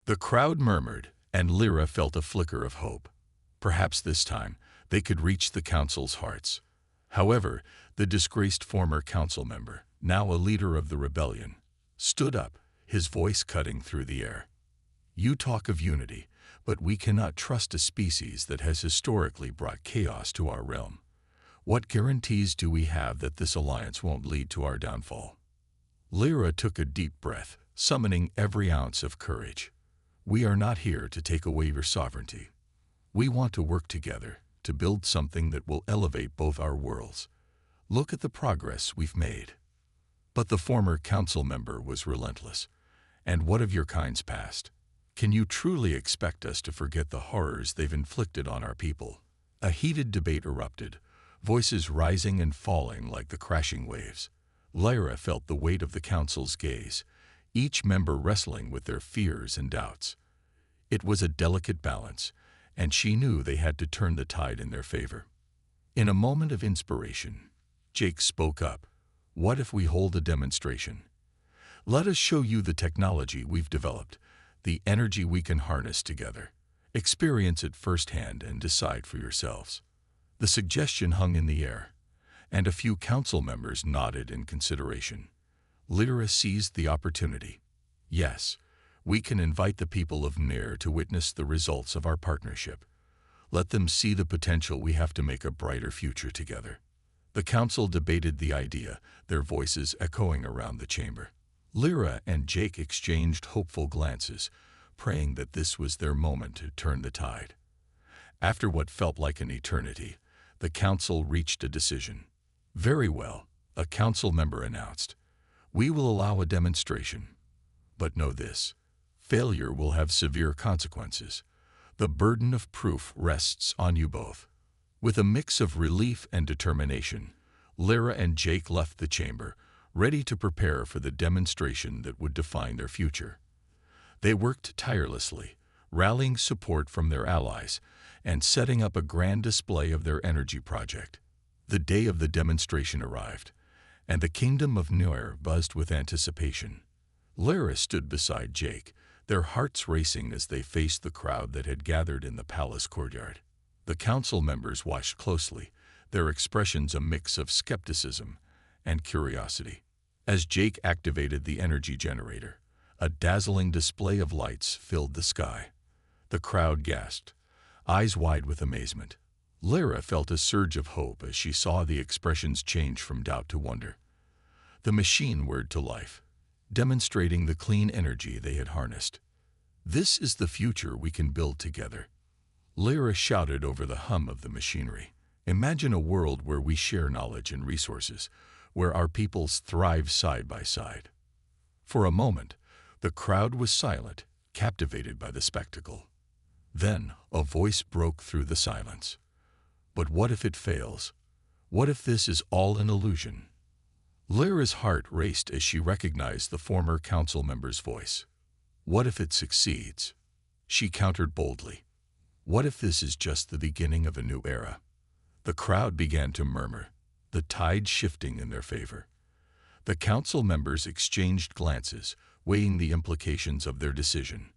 The crowd murmured, and Lyra felt a flicker of hope. Perhaps this time they could reach the council's hearts. However, the disgraced former council member, now a leader of the rebellion, stood up, his voice cutting through the air. "You talk of unity, but we cannot trust a species that has historically brought chaos to our realm. What guarantees do we have that this alliance won't lead to our downfall?" Lyra took a deep breath, summoning every ounce of courage. "We are not here to take away your sovereignty. We want to work together to build something that will elevate both our worlds. Look at the progress we've made." But the former council member was relentless. "And what of your kind's past? Can you truly expect us to forget the horrors they've inflicted on our people?" A heated debate erupted, voices rising and falling like the crashing waves. Lyra felt the weight of the council's gaze, each member wrestling with their fears and doubts. It was a delicate balance, and she knew they had to turn the tide in their favor. In a moment of inspiration, Jake spoke up. "What if we hold a demonstration? Let us show you the technology we've developed, the energy we can harness together. Experience it firsthand and decide for yourselves." The suggestion hung in the air, and a few council members nodded in consideration. Lyra seized the opportunity. "Yes, we can invite the people of Nir to witness the results of our partnership. Let them see the potential we have to make a brighter future together." The council debated the idea, their voices echoing around the chamber. Lyra and Jake exchanged hopeful glances, praying that this was their moment to turn the tide. After what felt like an eternity, the council reached a decision. "Very well," a council member announced. "We will allow a demonstration. But know this: failure will have severe consequences. The burden of proof rests on you both." With a mix of relief and determination, Lyra and Jake left the chamber, ready to prepare for the demonstration that would define their future. They worked tirelessly, rallying support from their allies and setting up a grand display of their energy project. The day of the demonstration arrived, and the kingdom of Nir buzzed with anticipation. Lyra stood beside Jake, their hearts racing as they faced the crowd that had gathered in the palace courtyard. The council members watched closely, their expressions a mix of skepticism and curiosity. As Jake activated the energy generator, a dazzling display of lights filled the sky. The crowd gasped, eyes wide with amazement. Lyra felt a surge of hope as she saw the expressions change from doubt to wonder. The machine whirred to life, demonstrating the clean energy they had harnessed. "This is the future we can build together," Lyra shouted over the hum of the machinery. "Imagine a world where we share knowledge and resources, where our peoples thrive side by side." For a moment, the crowd was silent, captivated by the spectacle. Then a voice broke through the silence. "But what if it fails? What if this is all an illusion?" Lyra's heart raced as she recognized the former council member's voice. "What if it succeeds?" She countered boldly. "What if this is just the beginning of a new era?" The crowd began to murmur, the tide shifting in their favor. The council members exchanged glances, weighing the implications of their decision.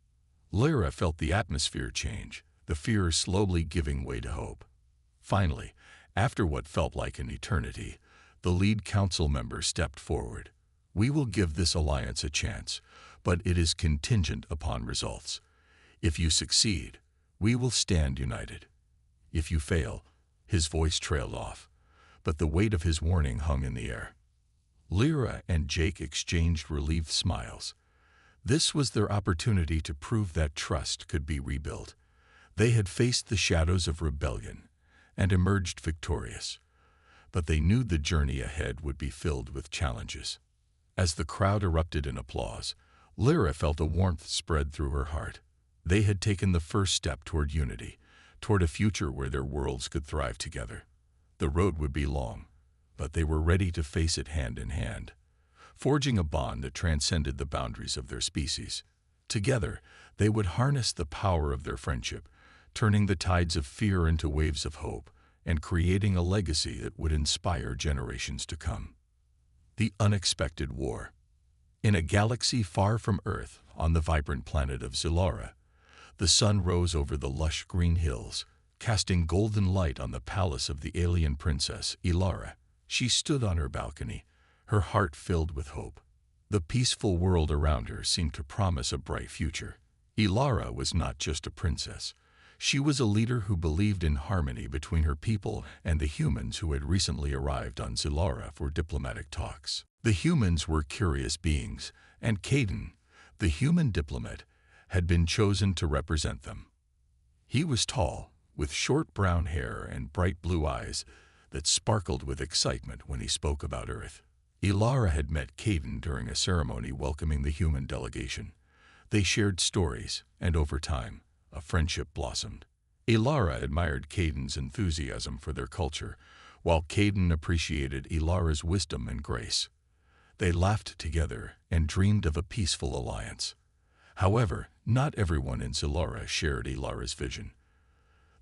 Lyra felt the atmosphere change, the fear slowly giving way to hope. Finally, after what felt like an eternity, the lead council member stepped forward. "We will give this alliance a chance, but it is contingent upon results. If you succeed, we will stand united. If you fail," his voice trailed off, but the weight of his warning hung in the air. Lyra and Jake exchanged relieved smiles. This was their opportunity to prove that trust could be rebuilt. They had faced the shadows of rebellion and emerged victorious, but they knew the journey ahead would be filled with challenges. As the crowd erupted in applause, Lyra felt a warmth spread through her heart. They had taken the first step toward unity, toward a future where their worlds could thrive together. The road would be long, but they were ready to face it hand in hand, forging a bond that transcended the boundaries of their species. Together, they would harness the power of their friendship, turning the tides of fear into waves of hope, and creating a legacy that would inspire generations to come. The unexpected war. In a galaxy far from Earth, on the vibrant planet of Zilara, the sun rose over the lush green hills, casting golden light on the palace of the alien princess, Ilara. She stood on her balcony, her heart filled with hope. The peaceful world around her seemed to promise a bright future. Ilara was not just a princess. She was a leader who believed in harmony between her people and the humans who had recently arrived on Zilara for diplomatic talks. The humans were curious beings, and Caden, the human diplomat, had been chosen to represent them. He was tall, with short brown hair and bright blue eyes that sparkled with excitement when he spoke about Earth. Ilara had met Caden during a ceremony welcoming the human delegation. They shared stories, and over time, a friendship blossomed. Ilara admired Caden's enthusiasm for their culture, while Caden appreciated Ilara's wisdom and grace. They laughed together and dreamed of a peaceful alliance. However, not everyone in Zilara shared Ilara's vision.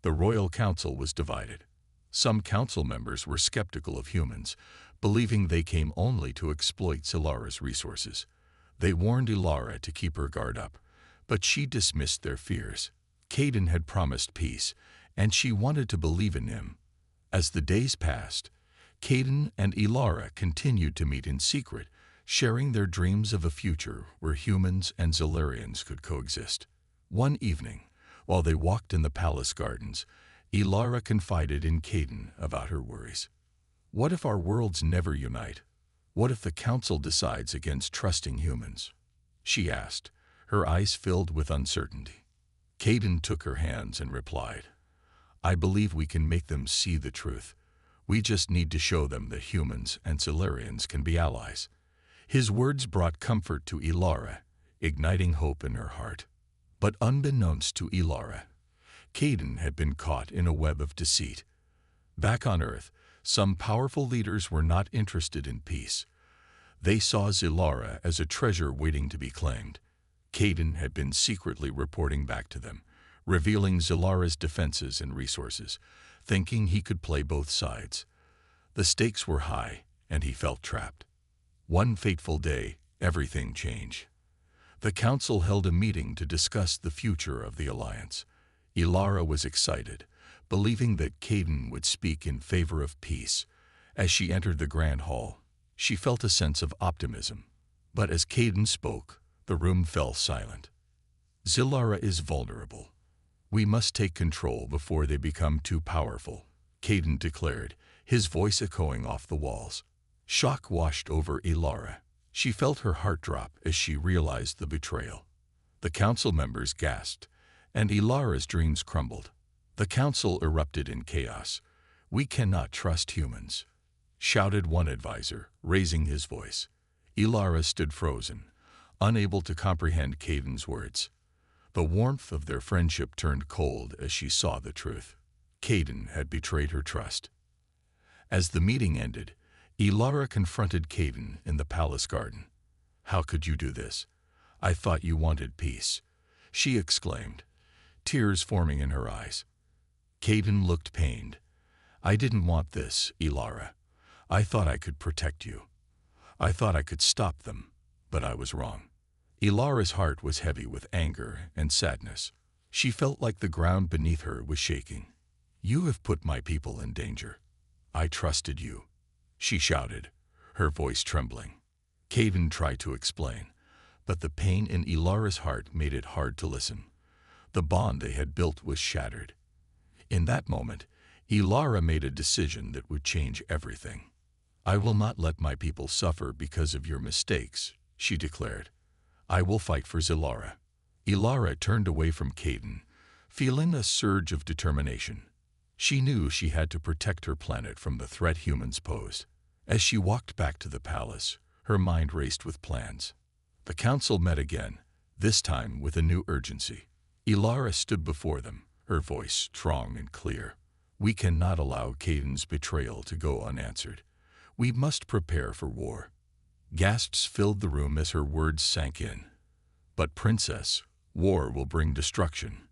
The royal council was divided. Some council members were skeptical of humans, believing they came only to exploit Zilara's resources. They warned Ilara to keep her guard up, but she dismissed their fears. Caden had promised peace, and she wanted to believe in him. As the days passed, Caden and Ilara continued to meet in secret, sharing their dreams of a future where humans and Zilarians could coexist. One evening, while they walked in the palace gardens, Ilara confided in Caden about her worries. What if our worlds never unite? What if the council decides against trusting humans? She asked, her eyes filled with uncertainty. Caden took her hands and replied, I believe we can make them see the truth. We just need to show them that humans and Zilarians can be allies. His words brought comfort to Ilara, igniting hope in her heart. But unbeknownst to Ilara, Caden had been caught in a web of deceit. Back on Earth, some powerful leaders were not interested in peace. They saw Zilara as a treasure waiting to be claimed. Caden had been secretly reporting back to them, revealing Zilara's defenses and resources, thinking he could play both sides. The stakes were high, and he felt trapped. One fateful day, everything changed. The council held a meeting to discuss the future of the alliance. Ilara was excited, believing that Caden would speak in favor of peace. As she entered the grand hall, she felt a sense of optimism. But as Caden spoke, the room fell silent. Zilara is vulnerable. We must take control before they become too powerful, Caden declared, his voice echoing off the walls. Shock washed over Ilara. She felt her heart drop as she realized the betrayal. The council members gasped, and Ilara's dreams crumbled. The council erupted in chaos. We cannot trust humans, shouted one advisor, raising his voice. Ilara stood frozen, unable to comprehend Caden's words. The warmth of their friendship turned cold as she saw the truth. Caden had betrayed her trust. As the meeting ended, Ilara confronted Caden in the palace garden. How could you do this? I thought you wanted peace, she exclaimed, tears forming in her eyes. Caden looked pained. I didn't want this, Ilara. I thought I could protect you. I thought I could stop them, but I was wrong. Ilara's heart was heavy with anger and sadness. She felt like the ground beneath her was shaking. You have put my people in danger. I trusted you, she shouted, her voice trembling. Caden tried to explain, but the pain in Ilara's heart made it hard to listen. The bond they had built was shattered. In that moment, Ilara made a decision that would change everything. I will not let my people suffer because of your mistakes, she declared. I will fight for Zilara. Ilara turned away from Caden, feeling a surge of determination. She knew she had to protect her planet from the threat humans posed. As she walked back to the palace, her mind raced with plans. The council met again, this time with a new urgency. Ilara stood before them, her voice strong and clear. We cannot allow Caden's betrayal to go unanswered. We must prepare for war. Gasps filled the room as her words sank in. But Princess, war will bring destruction.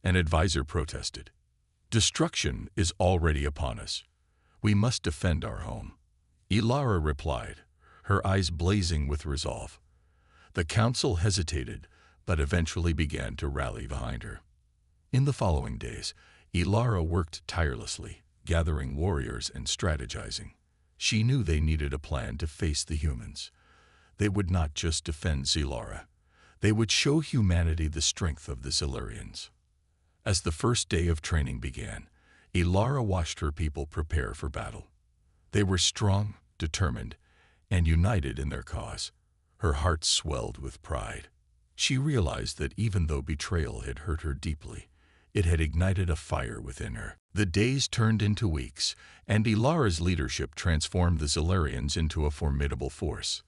An advisor protested. Destruction is already upon us. We must defend our home. Ilara replied, her eyes blazing with resolve. The council hesitated, but eventually began to rally behind her. In the following days, Ilara worked tirelessly, gathering warriors and strategizing. She knew they needed a plan to face the humans. They would not just defend Zilara. They would show humanity the strength of the Zilarians. As the first day of training began, Ilara watched her people prepare for battle. They were strong, determined, and united in their cause. Her heart swelled with pride. She realized that even though betrayal had hurt her deeply, it had ignited a fire within her. The days turned into weeks, and Ilara's leadership transformed the Zilarians into a formidable force.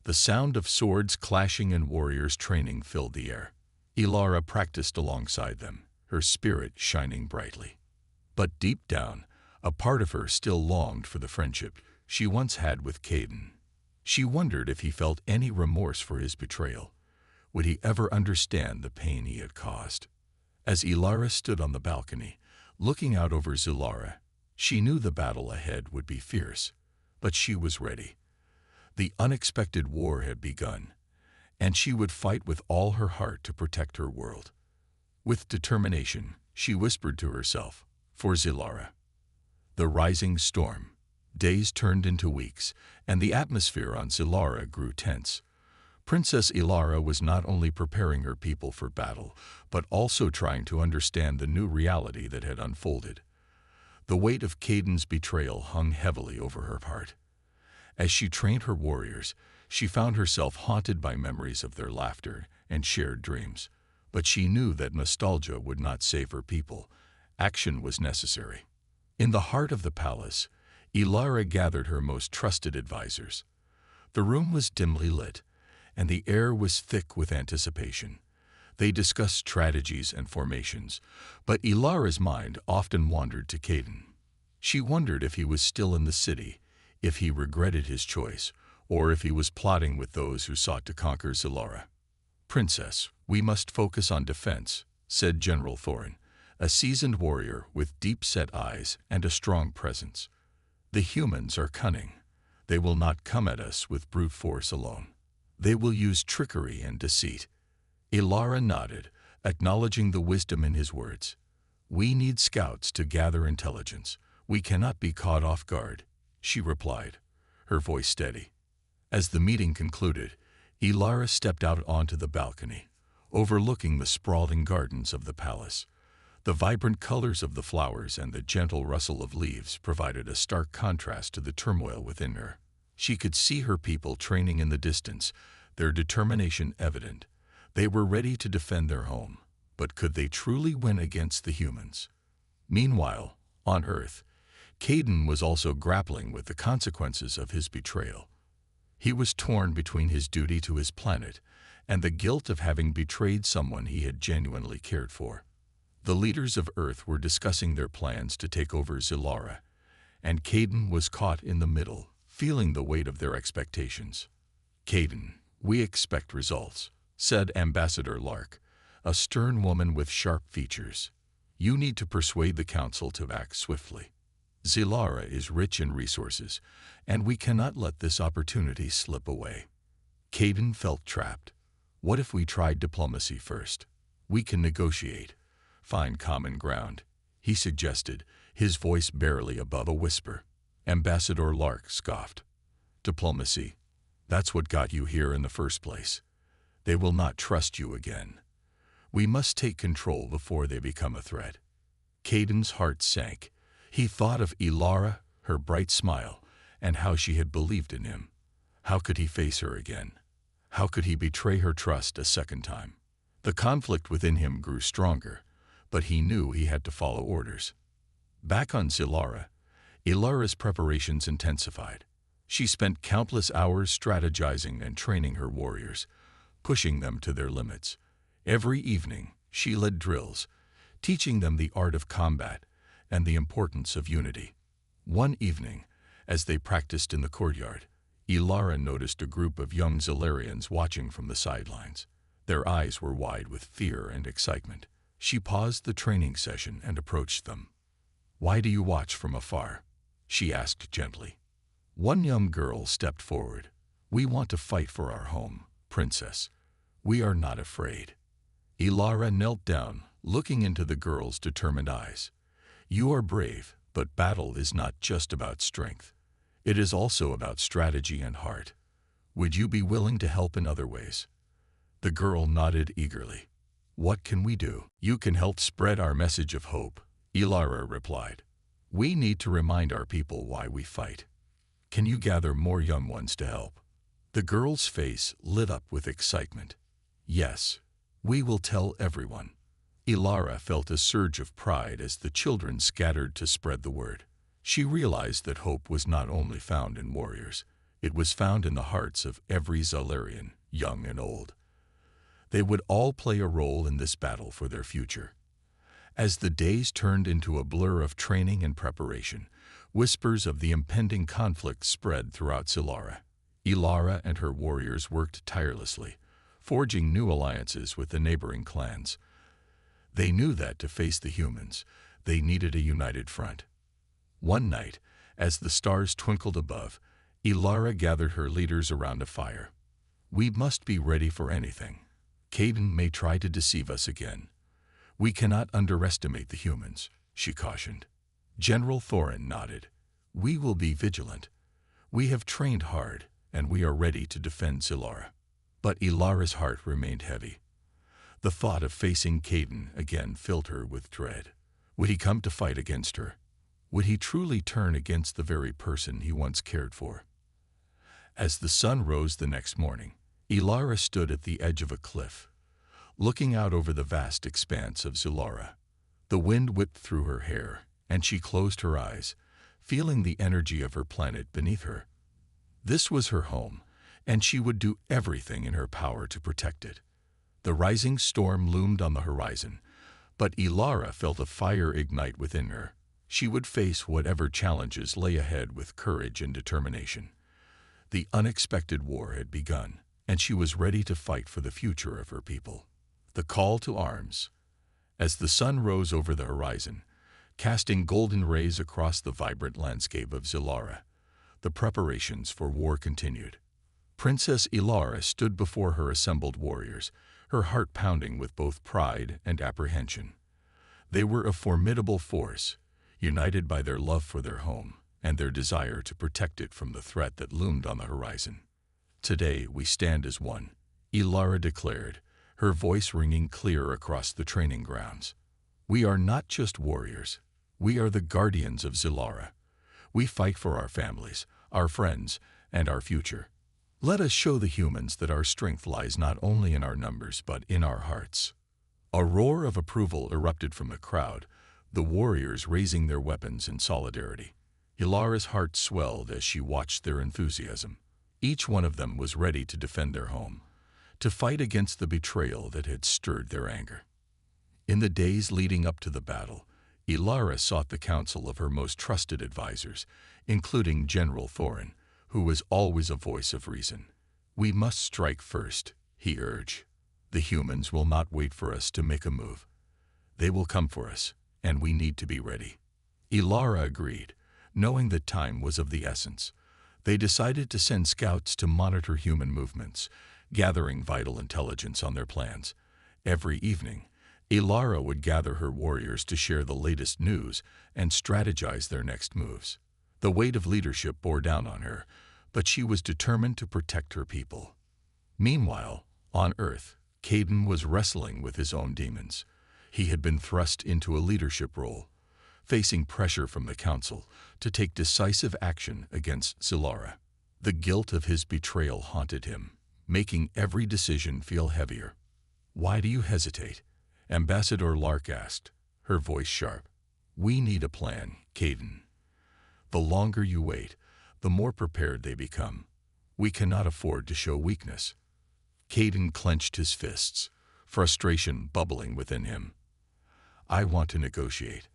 The sound of swords clashing and warriors training filled the air. Ilara practiced alongside them, her spirit shining brightly. But deep down, a part of her still longed for the friendship she once had with Caden. She wondered if he felt any remorse for his betrayal. Would he ever understand the pain he had caused? As Ilara stood on the balcony, looking out over Zilara, she knew the battle ahead would be fierce, but she was ready. The unexpected war had begun, and she would fight with all her heart to protect her world. With determination, she whispered to herself, "For Zilara." The rising storm. Days turned into weeks, and the atmosphere on Zilara grew tense. Princess Ilara was not only preparing her people for battle, but also trying to understand the new reality that had unfolded. The weight of Caden's betrayal hung heavily over her heart. As she trained her warriors, she found herself haunted by memories of their laughter and shared dreams. But she knew that nostalgia would not save her people. Action was necessary. In the heart of the palace, Ilara gathered her most trusted advisors. The room was dimly lit, and the air was thick with anticipation. They discussed strategies and formations, but Ilara's mind often wandered to Caden. She wondered if he was still in the city, if he regretted his choice, or if he was plotting with those who sought to conquer Zilara. "Princess, we must focus on defense," said General Thorin, a seasoned warrior with deep-set eyes and a strong presence. "The humans are cunning. They will not come at us with brute force alone. They will use trickery and deceit." Ilara nodded, acknowledging the wisdom in his words. "We need scouts to gather intelligence. We cannot be caught off guard," she replied, her voice steady. As the meeting concluded, Ilara stepped out onto the balcony, overlooking the sprawling gardens of the palace. The vibrant colors of the flowers and the gentle rustle of leaves provided a stark contrast to the turmoil within her. She could see her people training in the distance, their determination evident. They were ready to defend their home, but could they truly win against the humans? Meanwhile, on Earth, Caden was also grappling with the consequences of his betrayal. He was torn between his duty to his planet and the guilt of having betrayed someone he had genuinely cared for. The leaders of Earth were discussing their plans to take over Zilara, and Caden was caught in the middle, feeling the weight of their expectations. "Caden, we expect results," said Ambassador Lark, a stern woman with sharp features. "You need to persuade the Council to act swiftly. Zilara is rich in resources, and we cannot let this opportunity slip away." Caden felt trapped. "What if we tried diplomacy first? We can negotiate, find common ground," he suggested, his voice barely above a whisper. Ambassador Lark scoffed. "Diplomacy? That's what got you here in the first place. They will not trust you again. We must take control before they become a threat." Caden's heart sank. He thought of Ilara, her bright smile, and how she had believed in him. How could he face her again? How could he betray her trust a second time? The conflict within him grew stronger, but he knew he had to follow orders. Back on Zilara, Ilara's preparations intensified. She spent countless hours strategizing and training her warriors, pushing them to their limits. Every evening, she led drills, teaching them the art of combat and the importance of unity. One evening, as they practiced in the courtyard, Ilara noticed a group of young Zilarians watching from the sidelines. Their eyes were wide with fear and excitement. She paused the training session and approached them. "Why do you watch from afar?" she asked gently. One young girl stepped forward. "We want to fight for our home. Princess, we are not afraid." Ilara knelt down, looking into the girl's determined eyes. "You are brave, but battle is not just about strength. It is also about strategy and heart. Would you be willing to help in other ways?" The girl nodded eagerly. "What can we do?" "You can help spread our message of hope," Ilara replied. "We need to remind our people why we fight. Can you gather more young ones to help?" The girl's face lit up with excitement. "Yes, we will tell everyone." Ilara felt a surge of pride as the children scattered to spread the word. She realized that hope was not only found in warriors, it was found in the hearts of every Zalarian, young and old. They would all play a role in this battle for their future. As the days turned into a blur of training and preparation, whispers of the impending conflict spread throughout Zilara. Ilara and her warriors worked tirelessly, forging new alliances with the neighboring clans. They knew that to face the humans, they needed a united front. One night, as the stars twinkled above, Ilara gathered her leaders around a fire. "We must be ready for anything. Caden may try to deceive us again. We cannot underestimate the humans," she cautioned. General Thorin nodded. "We will be vigilant. We have trained hard, and we are ready to defend Zilara." But Ilara's heart remained heavy. The thought of facing Caden again filled her with dread. Would he come to fight against her? Would he truly turn against the very person he once cared for? As the sun rose the next morning, Ilara stood at the edge of a cliff, looking out over the vast expanse of Zilara. The wind whipped through her hair, and she closed her eyes, feeling the energy of her planet beneath her. This was her home, and she would do everything in her power to protect it. The rising storm loomed on the horizon, but Ilara felt a fire ignite within her. She would face whatever challenges lay ahead with courage and determination. The unexpected war had begun, and she was ready to fight for the future of her people. The call to arms. As the sun rose over the horizon, casting golden rays across the vibrant landscape of Zilara, the preparations for war continued. Princess Ilara stood before her assembled warriors, her heart pounding with both pride and apprehension. They were a formidable force, united by their love for their home and their desire to protect it from the threat that loomed on the horizon. "Today we stand as one," Ilara declared, her voice ringing clear across the training grounds. "We are not just warriors. We are the guardians of Zilara. We fight for our families, our friends, and our future. Let us show the humans that our strength lies not only in our numbers but in our hearts." A roar of approval erupted from the crowd, the warriors raising their weapons in solidarity. Ilara's heart swelled as she watched their enthusiasm. Each one of them was ready to defend their home, to fight against the betrayal that had stirred their anger. In the days leading up to the battle, Ilara sought the counsel of her most trusted advisors, including General Thorin, who was always a voice of reason. "We must strike first," he urged. "The humans will not wait for us to make a move. They will come for us, and we need to be ready." Ilara agreed, knowing that time was of the essence. They decided to send scouts to monitor human movements, gathering vital intelligence on their plans. Every evening, Ilara would gather her warriors to share the latest news and strategize their next moves. The weight of leadership bore down on her, but she was determined to protect her people. Meanwhile, on Earth, Caden was wrestling with his own demons. He had been thrust into a leadership role, facing pressure from the Council to take decisive action against Zilara. The guilt of his betrayal haunted him, making every decision feel heavier. "Why do you hesitate?" Ambassador Lark asked, her voice sharp. "We need a plan, Caden. The longer you wait, the more prepared they become. We cannot afford to show weakness." Caden clenched his fists, frustration bubbling within him. "I want to negotiate.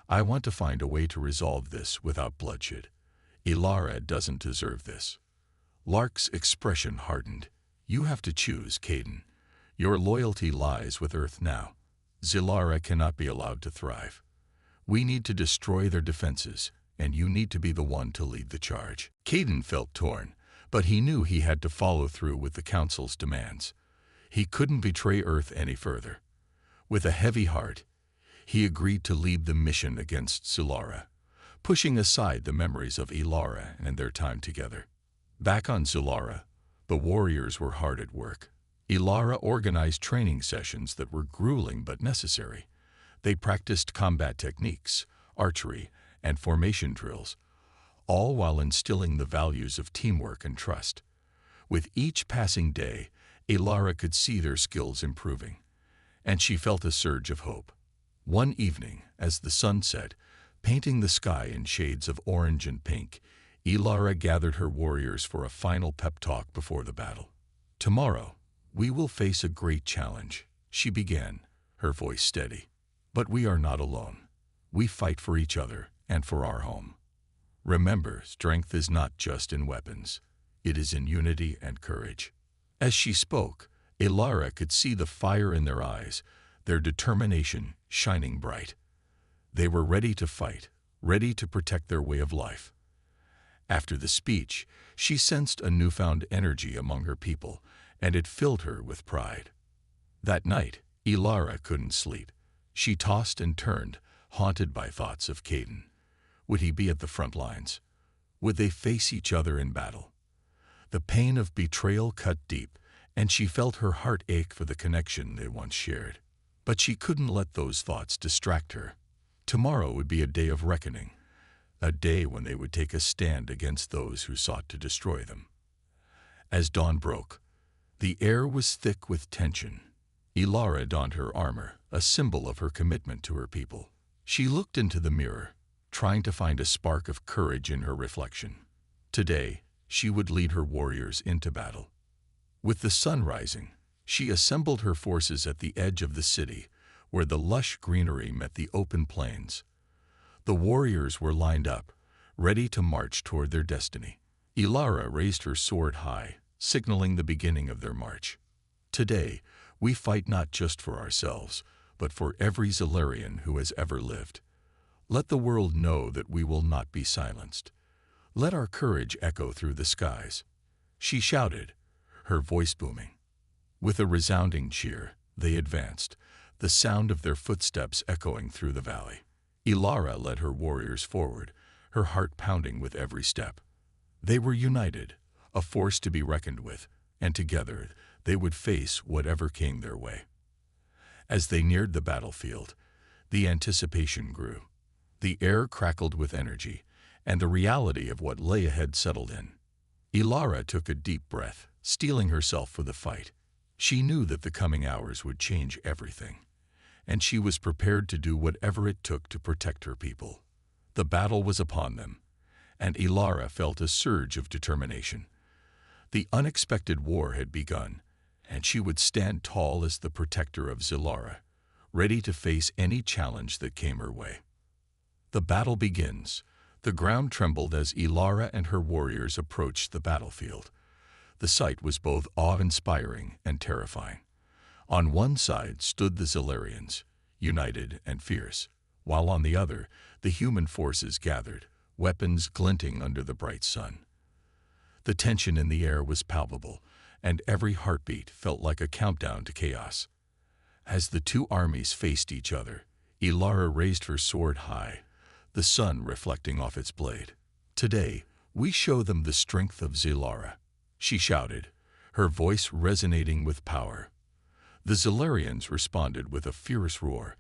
I want to find a way to resolve this without bloodshed. Ilara doesn't deserve this." Lark's expression hardened. "You have to choose, Caden. Your loyalty lies with Earth now. Zilara cannot be allowed to thrive. We need to destroy their defenses, and you need to be the one to lead the charge." Caden felt torn, But he knew he had to follow through with the Council's demands. He couldn't betray Earth any further. With a heavy heart, he agreed to lead the mission against Zulara, pushing aside the memories of Ilara and their time together. Back on Zulara, the warriors were hard at work. Ilara organized training sessions that were grueling but necessary. They practiced combat techniques, archery, and formation drills, all while instilling the values of teamwork and trust. With each passing day, Ilara could see their skills improving, and she felt a surge of hope. One evening, as the sun set, painting the sky in shades of orange and pink, Ilara gathered her warriors for a final pep talk before the battle. "Tomorrow, we will face a great challenge," she began, her voice steady. "But we are not alone. We fight for each other and for our home. Remember, strength is not just in weapons. It is in unity and courage." As she spoke, Ilara could see the fire in their eyes, their determination shining bright. They were ready to fight, ready to protect their way of life. After the speech, she sensed a newfound energy among her people, and it filled her with pride. That night, Ilara couldn't sleep. She tossed and turned, haunted by thoughts of Caden. Would he be at the front lines? Would they face each other in battle? The pain of betrayal cut deep, and she felt her heart ache for the connection they once shared. But she couldn't let those thoughts distract her. Tomorrow would be a day of reckoning, a day when they would take a stand against those who sought to destroy them. As dawn broke, the air was thick with tension. Ilara donned her armor, a symbol of her commitment to her people. She looked into the mirror, trying to find a spark of courage in her reflection. Today, she would lead her warriors into battle. With the sun rising, she assembled her forces at the edge of the city, where the lush greenery met the open plains. The warriors were lined up, ready to march toward their destiny. Ilara raised her sword high, signaling the beginning of their march. "Today, we fight not just for ourselves, but for every Zalarian who has ever lived. Let the world know that we will not be silenced. Let our courage echo through the skies," she shouted, her voice booming. With a resounding cheer, they advanced, the sound of their footsteps echoing through the valley. Ilara led her warriors forward, her heart pounding with every step. They were united, a force to be reckoned with, and together they would face whatever came their way. As they neared the battlefield, the anticipation grew. The air crackled with energy, and the reality of what lay ahead settled in. Ilara took a deep breath, steeling herself for the fight. She knew that the coming hours would change everything, and she was prepared to do whatever it took to protect her people. The battle was upon them, and Ilara felt a surge of determination. The unexpected war had begun, and she would stand tall as the protector of Zilara, ready to face any challenge that came her way. The battle begins. The ground trembled as Ilara and her warriors approached the battlefield. The sight was both awe-inspiring and terrifying. On one side stood the Zalarians, united and fierce, while on the other, the human forces gathered, weapons glinting under the bright sun. The tension in the air was palpable, and every heartbeat felt like a countdown to chaos. As the two armies faced each other, Ilara raised her sword high, the sun reflecting off its blade. "Today, we show them the strength of Zilara," she shouted, her voice resonating with power. The Zalarians responded with a fierce roar,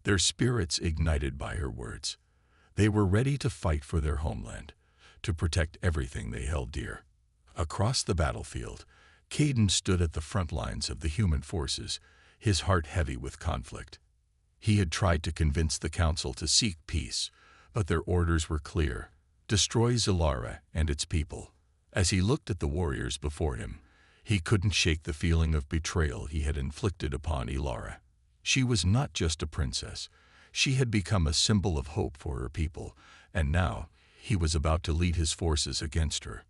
their spirits ignited by her words. They were ready to fight for their homeland, to protect everything they held dear. Across the battlefield, Caden stood at the front lines of the human forces, his heart heavy with conflict. He had tried to convince the council to seek peace, but their orders were clear: destroy Zilara and its people. As he looked at the warriors before him, he couldn't shake the feeling of betrayal he had inflicted upon Ilara. She was not just a princess. She had become a symbol of hope for her people, and now he was about to lead his forces against her.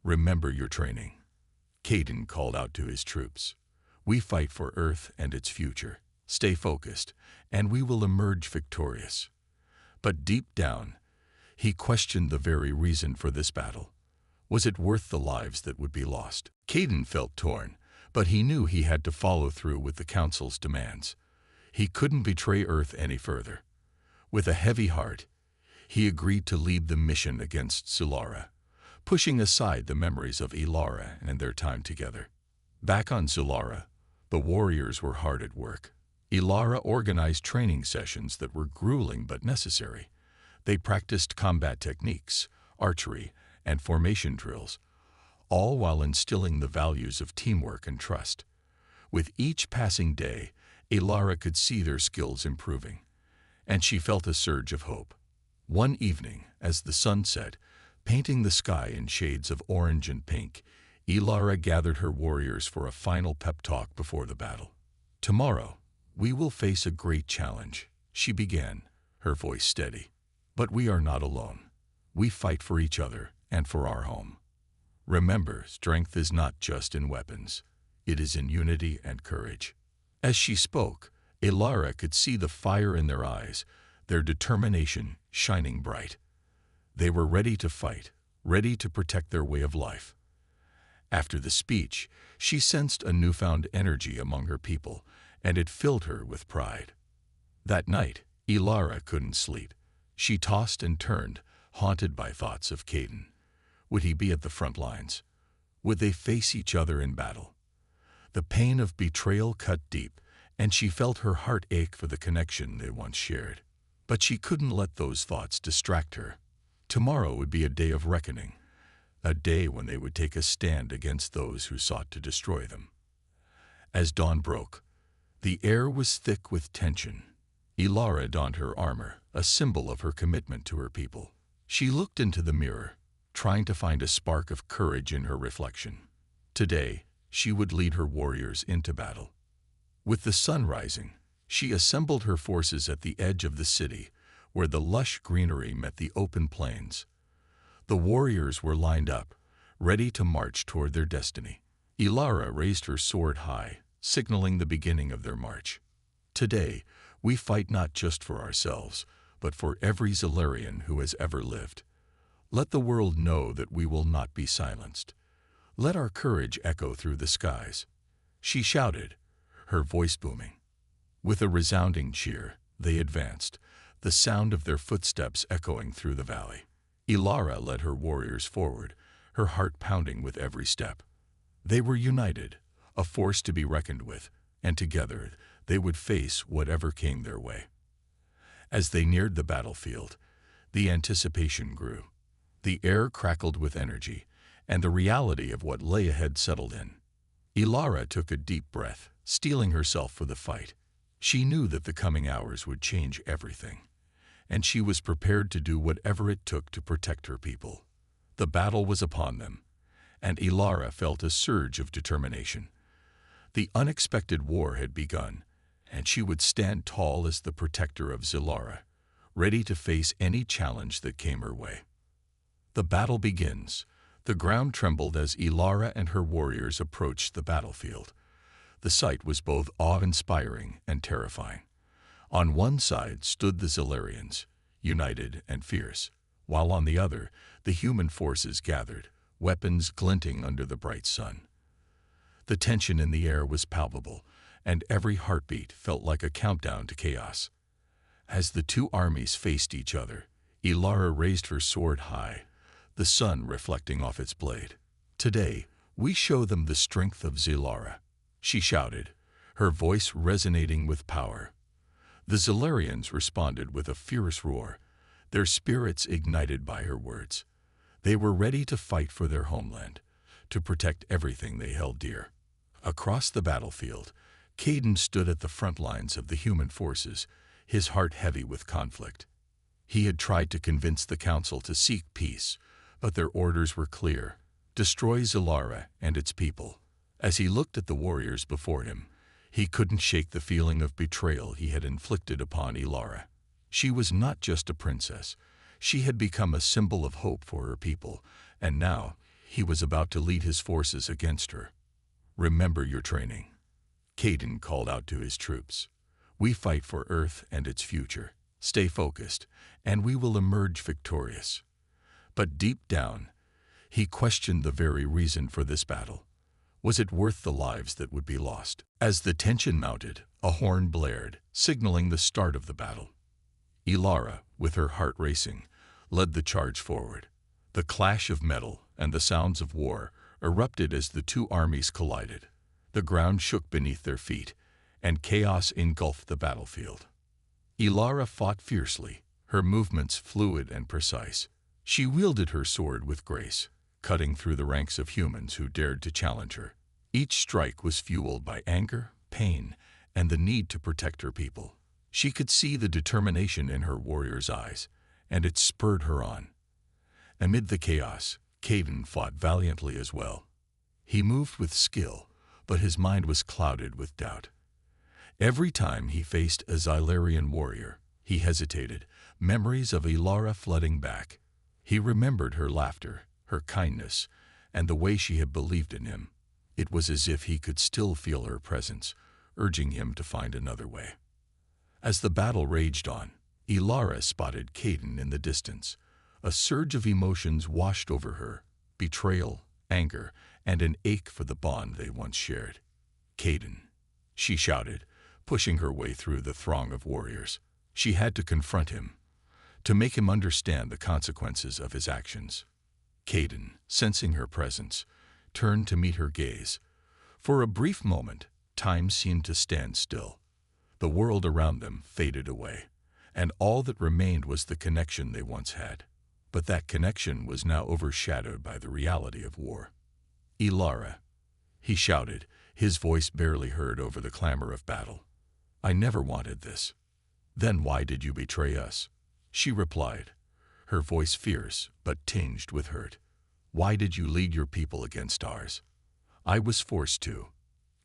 "Remember your training," Caden called out to his troops. "We fight for Earth and its future. Stay focused, and we will emerge victorious." But deep down, he questioned the very reason for this battle. Was it worth the lives that would be lost? Caden felt torn, but he knew he had to follow through with the Council's demands. He couldn't betray Earth any further. With a heavy heart, he agreed to lead the mission against Zulara, pushing aside the memories of Ilara and their time together. Back on Zulara, the warriors were hard at work. Ilara organized training sessions that were grueling but necessary. They practiced combat techniques, archery, and formation drills, all while instilling the values of teamwork and trust. With each passing day, Ilara could see their skills improving, and she felt a surge of hope. One evening, as the sun set, painting the sky in shades of orange and pink, Ilara gathered her warriors for a final pep talk before the battle. "Tomorrow, we will face a great challenge," she began, her voice steady. "But we are not alone. We fight for each other and for our home. Remember, strength is not just in weapons. It is in unity and courage." As she spoke, Ilara could see the fire in their eyes, their determination shining bright. They were ready to fight, ready to protect their way of life. After the speech, she sensed a newfound energy among her people, and it filled her with pride. That night, Ilara couldn't sleep. She tossed and turned, haunted by thoughts of Caden. Would he be at the front lines? Would they face each other in battle? The pain of betrayal cut deep, and she felt her heart ache for the connection they once shared. But she couldn't let those thoughts distract her. Tomorrow would be a day of reckoning, a day when they would take a stand against those who sought to destroy them. As dawn broke, the air was thick with tension. Ilara donned her armor, a symbol of her commitment to her people. She looked into the mirror, trying to find a spark of courage in her reflection. Today, she would lead her warriors into battle. With the sun rising, she assembled her forces at the edge of the city, where the lush greenery met the open plains. The warriors were lined up, ready to march toward their destiny. Ilara raised her sword high, signaling the beginning of their march. "Today, we fight not just for ourselves, but for every Zalarian who has ever lived. Let the world know that we will not be silenced. Let our courage echo through the skies." She shouted, her voice booming. With a resounding cheer, they advanced, the sound of their footsteps echoing through the valley. Ilara led her warriors forward, her heart pounding with every step. They were united, a force to be reckoned with, and together they would face whatever came their way. As they neared the battlefield, the anticipation grew. The air crackled with energy, and the reality of what lay ahead settled in. Ilara took a deep breath, steeling herself for the fight. She knew that the coming hours would change everything, and she was prepared to do whatever it took to protect her people. The battle was upon them, and Ilara felt a surge of determination. The unexpected war had begun, and she would stand tall as the protector of Zulara, ready to face any challenge that came her way. The battle begins. The ground trembled as Ilara and her warriors approached the battlefield. The sight was both awe-inspiring and terrifying. On one side stood the Zalarians, united and fierce, while on the other, the human forces gathered, weapons glinting under the bright sun. The tension in the air was palpable, and every heartbeat felt like a countdown to chaos. As the two armies faced each other, Ilara raised her sword high, the sun reflecting off its blade. "Today, we show them the strength of Zulara," she shouted, her voice resonating with power. The Zalarians responded with a fierce roar, their spirits ignited by her words. They were ready to fight for their homeland, to protect everything they held dear. Across the battlefield, Caden stood at the front lines of the human forces, his heart heavy with conflict. He had tried to convince the council to seek peace, but their orders were clear: destroy Zulara and its people. As he looked at the warriors before him, he couldn't shake the feeling of betrayal he had inflicted upon Ilara. She was not just a princess. She had become a symbol of hope for her people, and now he was about to lead his forces against her. "Remember your training," Caden called out to his troops. "We fight for Earth and its future. Stay focused, and we will emerge victorious." But deep down, He questioned the very reason for this battle. Was it worth the lives that would be lost? As the tension mounted, a horn blared, signaling the start of the battle. Ilara, with her heart racing, led the charge forward. The clash of metal and the sounds of war erupted as the two armies collided. The ground shook beneath their feet, and chaos engulfed the battlefield. Ilara fought fiercely, her movements fluid and precise. She wielded her sword with grace, cutting through the ranks of humans who dared to challenge her. Each strike was fueled by anger, pain, and the need to protect her people. She could see the determination in her warrior's eyes, and it spurred her on. Amid the chaos, Caden fought valiantly as well. He moved with skill, but his mind was clouded with doubt. Every time he faced a Xylarian warrior, he hesitated, memories of Ilara flooding back. He remembered her laughter, her kindness, and the way she had believed in him. It was as if he could still feel her presence, urging him to find another way. As the battle raged on, Ilara spotted Caden in the distance. A surge of emotions washed over her, betrayal, anger, and an ache for the bond they once shared. "Caden," she shouted, pushing her way through the throng of warriors. She had to confront him, to make him understand the consequences of his actions. Caden, sensing her presence, turned to meet her gaze. For a brief moment, time seemed to stand still. The world around them faded away, and all that remained was the connection they once had. But that connection was now overshadowed by the reality of war. "Ilara," he shouted, his voice barely heard over the clamor of battle. "I never wanted this." "Then why did you betray us?" she replied, her voice fierce but tinged with hurt. "Why did you lead your people against ours?" "I was forced to,"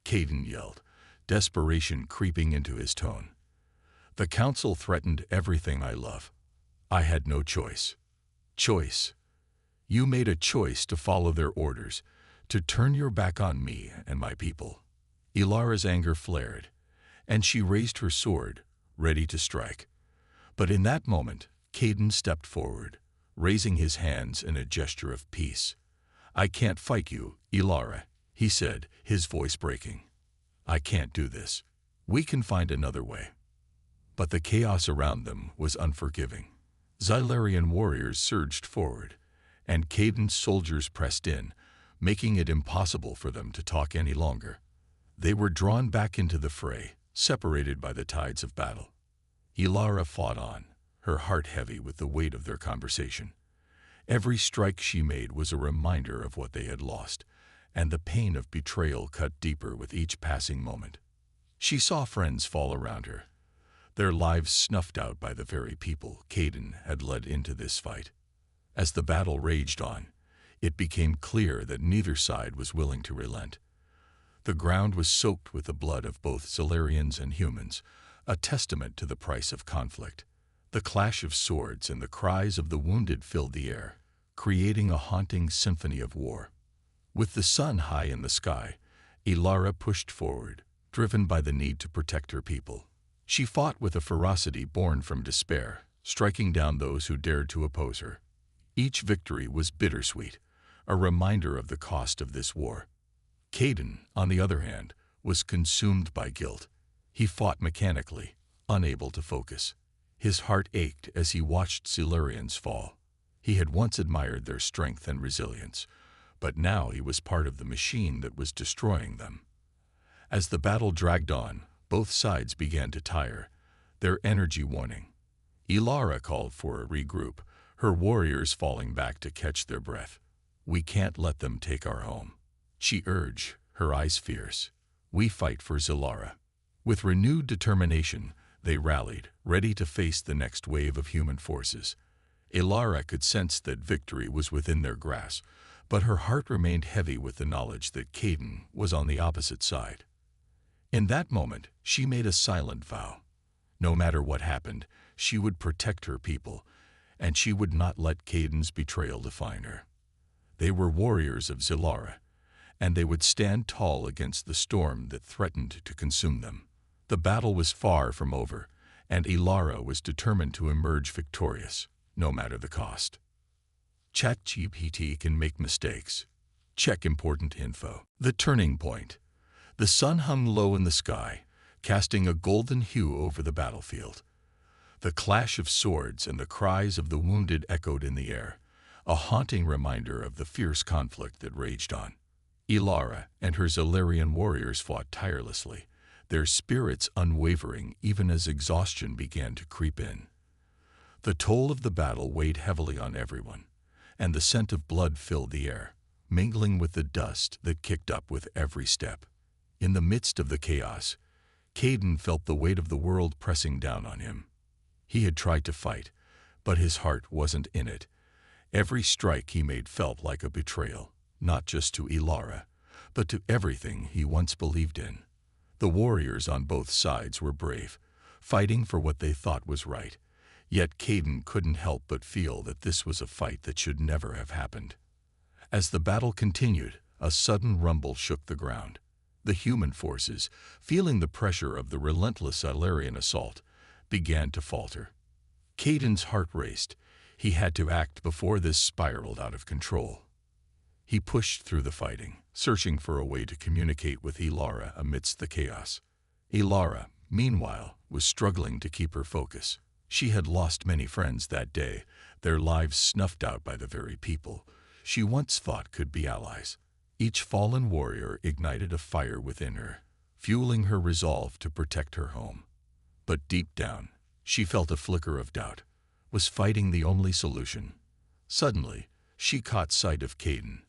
Caden yelled, desperation creeping into his tone. "The council threatened everything I love. I had no choice." "Choice? You made a choice to follow their orders, to turn your back on me and my people." Ilara's anger flared, and she raised her sword, ready to strike. But in that moment, Caden stepped forward, raising his hands in a gesture of peace. "I can't fight you, Ilara," he said, his voice breaking. "I can't do this. We can find another way." But the chaos around them was unforgiving. Xylarian warriors surged forward, and Caden's soldiers pressed in, making it impossible for them to talk any longer. They were drawn back into the fray, separated by the tides of battle. Ilara fought on, her heart heavy with the weight of their conversation. Every strike she made was a reminder of what they had lost, and the pain of betrayal cut deeper with each passing moment. She saw friends fall around her, their lives snuffed out by the very people Caden had led into this fight. As the battle raged on, it became clear that neither side was willing to relent. The ground was soaked with the blood of both Xylarians and humans, a testament to the price of conflict. The clash of swords and the cries of the wounded filled the air, creating a haunting symphony of war. With the sun high in the sky, Ilara pushed forward, driven by the need to protect her people. She fought with a ferocity born from despair, striking down those who dared to oppose her. Each victory was bittersweet, a reminder of the cost of this war. Caden, on the other hand, was consumed by guilt. He fought mechanically, unable to focus. His heart ached as he watched Xylarians fall. He had once admired their strength and resilience, but now he was part of the machine that was destroying them. As the battle dragged on, both sides began to tire, their energy waning. Ilara called for a regroup, her warriors falling back to catch their breath. "We can't let them take our home," she urged, her eyes fierce. "We fight for Xylara." With renewed determination, they rallied, ready to face the next wave of human forces. Ilara could sense that victory was within their grasp, but her heart remained heavy with the knowledge that Caden was on the opposite side. In that moment, she made a silent vow. No matter what happened, she would protect her people, and she would not let Caden's betrayal define her. They were warriors of Xylara, and they would stand tall against the storm that threatened to consume them. The battle was far from over, and Ilara was determined to emerge victorious, no matter the cost. ChatGPT can make mistakes. Check important info. The turning point. The sun hung low in the sky, casting a golden hue over the battlefield. The clash of swords and the cries of the wounded echoed in the air, a haunting reminder of the fierce conflict that raged on. Ilara and her Zilarian warriors fought tirelessly, their spirits unwavering even as exhaustion began to creep in. The toll of the battle weighed heavily on everyone, and the scent of blood filled the air, mingling with the dust that kicked up with every step. In the midst of the chaos, Caden felt the weight of the world pressing down on him. He had tried to fight, but his heart wasn't in it. Every strike he made felt like a betrayal, not just to Ilara, but to everything he once believed in. The warriors on both sides were brave, fighting for what they thought was right. Yet Caden couldn't help but feel that this was a fight that should never have happened. As the battle continued, a sudden rumble shook the ground. The human forces, feeling the pressure of the relentless Zilarian assault, began to falter. Caden's heart raced. He had to act before this spiraled out of control. He pushed through the fighting, searching for a way to communicate with Ilara amidst the chaos. Ilara, meanwhile, was struggling to keep her focus. She had lost many friends that day, their lives snuffed out by the very people she once thought could be allies. Each fallen warrior ignited a fire within her, fueling her resolve to protect her home. But deep down, she felt a flicker of doubt. Was fighting the only solution? Suddenly, she caught sight of Caden,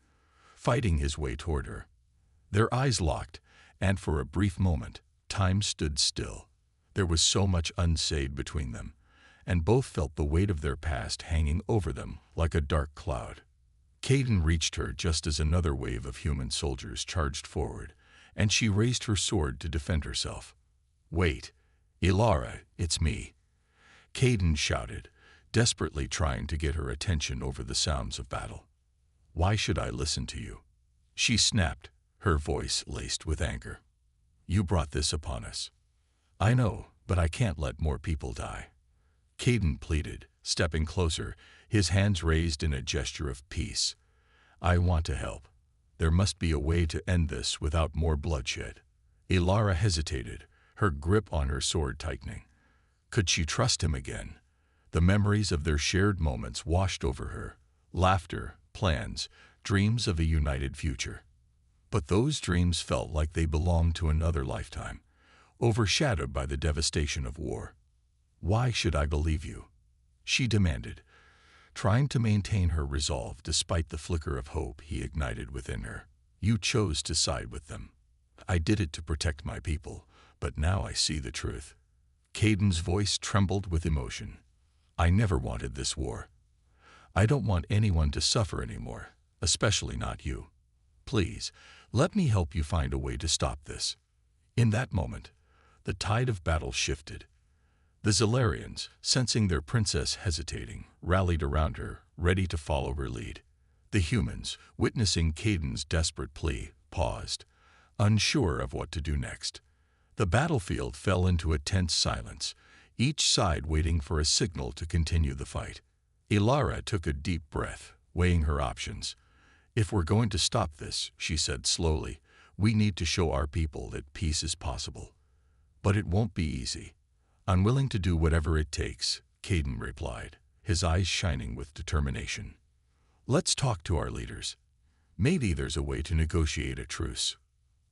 fighting his way toward her. Their eyes locked, and for a brief moment, time stood still. There was so much unsaid between them, and both felt the weight of their past hanging over them like a dark cloud. Caden reached her just as another wave of human soldiers charged forward, and she raised her sword to defend herself. "Wait, Ilara, it's me," Caden shouted, desperately trying to get her attention over the sounds of battle. "Why should I listen to you?" she snapped, her voice laced with anger. "You brought this upon us." "I know, but I can't let more people die," Caden pleaded, stepping closer, his hands raised in a gesture of peace. "I want to help. There must be a way to end this without more bloodshed." Ilara hesitated, her grip on her sword tightening. Could she trust him again? The memories of their shared moments washed over her. Laughter, plans, dreams of a united future. But those dreams felt like they belonged to another lifetime, overshadowed by the devastation of war. "Why should I believe you?" she demanded, trying to maintain her resolve despite the flicker of hope he ignited within her. "You chose to side with them. I did it to protect my people, but now I see the truth." Caden's voice trembled with emotion. "I never wanted this war. I don't want anyone to suffer anymore, especially not you. Please, let me help you find a way to stop this." In that moment, the tide of battle shifted. The Zilarians, sensing their princess hesitating, rallied around her, ready to follow her lead. The humans, witnessing Caden's desperate plea, paused, unsure of what to do next. The battlefield fell into a tense silence, each side waiting for a signal to continue the fight. Ilara took a deep breath, weighing her options. "If we're going to stop this," she said slowly, "we need to show our people that peace is possible. But it won't be easy." "Unwilling to do whatever it takes," Caden replied, his eyes shining with determination. "Let's talk to our leaders. Maybe there's a way to negotiate a truce."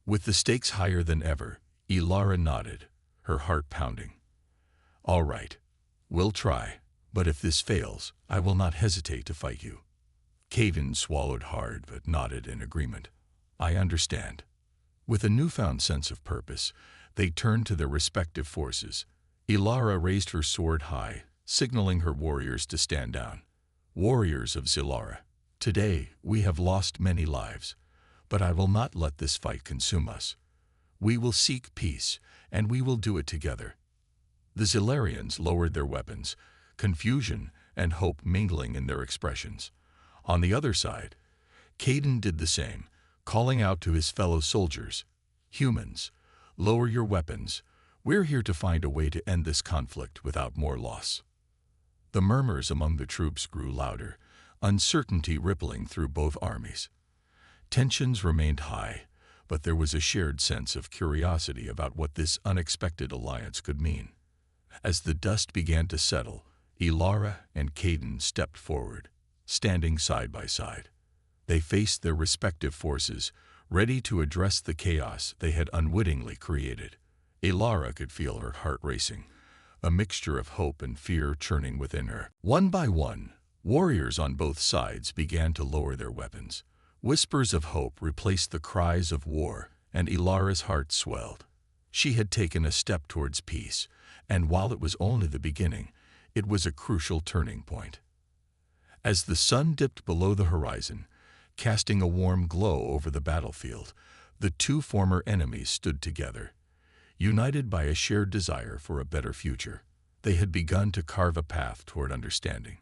With the stakes higher than ever, Ilara nodded, her heart pounding. "All right, we'll try, but if this fails, I will not hesitate to fight you." Caden swallowed hard but nodded in agreement. "I understand." With a newfound sense of purpose, they turned to their respective forces. Ilara raised her sword high, signaling her warriors to stand down. "Warriors of Zilara, today we have lost many lives, but I will not let this fight consume us. We will seek peace, and we will do it together." The Zilarians lowered their weapons, confusion and hope mingling in their expressions. On the other side, Caden did the same, calling out to his fellow soldiers, "Humans, lower your weapons. We're here to find a way to end this conflict without more loss." The murmurs among the troops grew louder, uncertainty rippling through both armies. Tensions remained high, but there was a shared sense of curiosity about what this unexpected alliance could mean. As the dust began to settle, Ilara and Caden stepped forward, standing side by side. They faced their respective forces, ready to address the chaos they had unwittingly created. Ilara could feel her heart racing, a mixture of hope and fear churning within her. One by one, warriors on both sides began to lower their weapons. Whispers of hope replaced the cries of war, and Ilara's heart swelled. She had taken a step towards peace, and while it was only the beginning, it was a crucial turning point. As the sun dipped below the horizon, casting a warm glow over the battlefield, the two former enemies stood together. United by a shared desire for a better future, they had begun to carve a path toward understanding.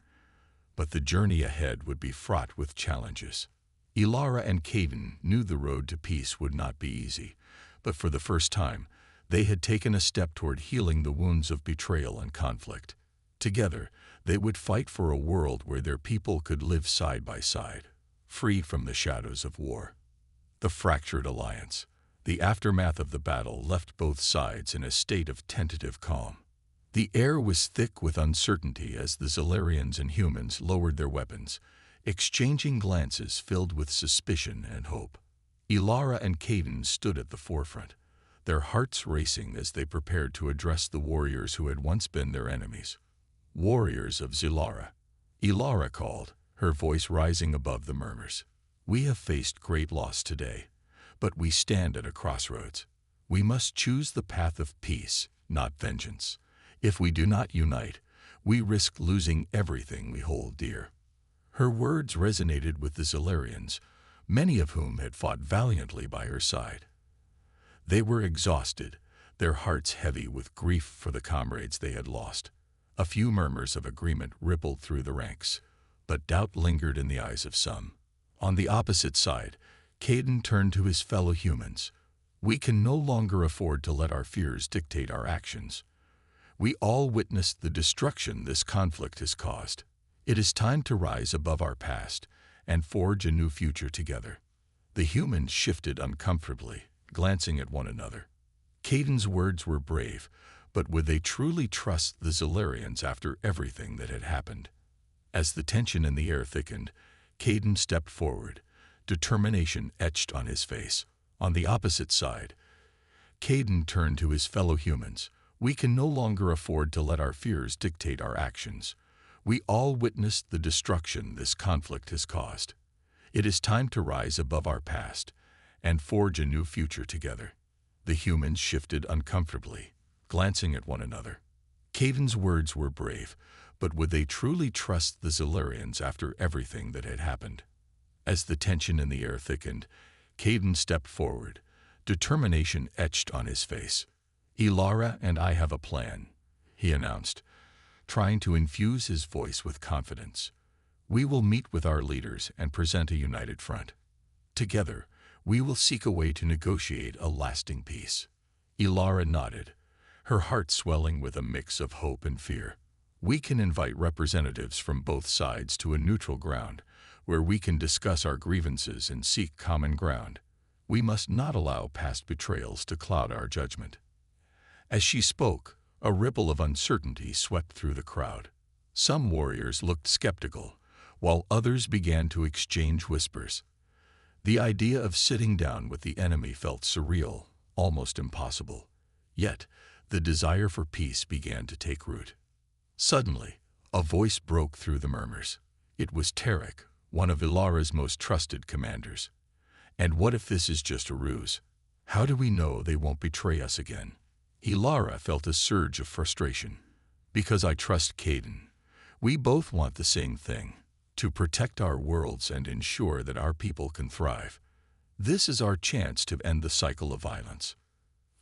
But the journey ahead would be fraught with challenges. Ilara and Caden knew the road to peace would not be easy, but for the first time, they had taken a step toward healing the wounds of betrayal and conflict. Together, they would fight for a world where their people could live side by side, free from the shadows of war. The fractured alliance. The aftermath of the battle left both sides in a state of tentative calm. The air was thick with uncertainty as the Zilarians and humans lowered their weapons, exchanging glances filled with suspicion and hope. Ilara and Caden stood at the forefront, their hearts racing as they prepared to address the warriors who had once been their enemies. Warriors of Zilara. Ilara called, her voice rising above the murmurs. We have faced great loss today, but we stand at a crossroads. We must choose the path of peace, not vengeance. If we do not unite, we risk losing everything we hold dear. Her words resonated with the Zilarians, many of whom had fought valiantly by her side. They were exhausted, their hearts heavy with grief for the comrades they had lost. A few murmurs of agreement rippled through the ranks, but doubt lingered in the eyes of some. On the opposite side, Caden turned to his fellow humans. We can no longer afford to let our fears dictate our actions. We all witnessed the destruction this conflict has caused. It is time to rise above our past and forge a new future together. The humans shifted uncomfortably, glancing at one another. Caden's words were brave, but would they truly trust the Zilarians after everything that had happened? As the tension in the air thickened, Caden stepped forward, determination etched on his face. On the opposite side, Caden turned to his fellow humans. We can no longer afford to let our fears dictate our actions. We all witnessed the destruction this conflict has caused. It is time to rise above our past and forge a new future together. The humans shifted uncomfortably, glancing at one another. Caden's words were brave, but would they truly trust the Zilarians after everything that had happened? As the tension in the air thickened, Caden stepped forward, determination etched on his face. Ilara and I have a plan, he announced, trying to infuse his voice with confidence. We will meet with our leaders and present a united front. Together, we will seek a way to negotiate a lasting peace. Ilara nodded, her heart swelling with a mix of hope and fear. We can invite representatives from both sides to a neutral ground, where we can discuss our grievances and seek common ground. We must not allow past betrayals to cloud our judgment. As she spoke, a ripple of uncertainty swept through the crowd. Some warriors looked skeptical, while others began to exchange whispers. The idea of sitting down with the enemy felt surreal, almost impossible. Yet, the desire for peace began to take root. Suddenly, a voice broke through the murmurs. It was Tarek, one of Ilara's most trusted commanders. And what if this is just a ruse? How do we know they won't betray us again? Ilara felt a surge of frustration. Because I trust Caden. We both want the same thing, to protect our worlds and ensure that our people can thrive. This is our chance to end the cycle of violence.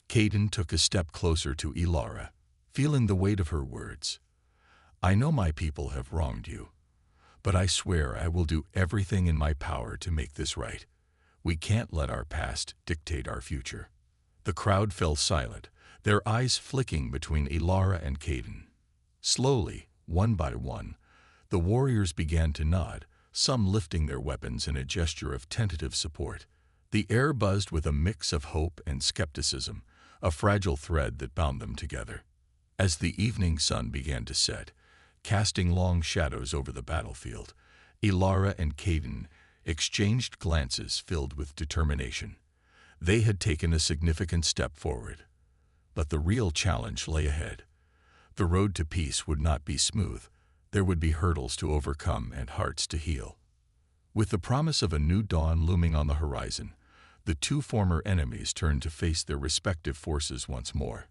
Caden took a step closer to Ilara, feeling the weight of her words. I know my people have wronged you, but I swear I will do everything in my power to make this right. We can't let our past dictate our future. The crowd fell silent, their eyes flicking between Ilara and Caden. Slowly, one by one, the warriors began to nod, some lifting their weapons in a gesture of tentative support. The air buzzed with a mix of hope and skepticism, a fragile thread that bound them together. As the evening sun began to set, casting long shadows over the battlefield, Ilara and Caden exchanged glances filled with determination. They had taken a significant step forward. But the real challenge lay ahead. The road to peace would not be smooth. There would be hurdles to overcome and hearts to heal. With the promise of a new dawn looming on the horizon, the two former enemies turned to face their respective forces once more.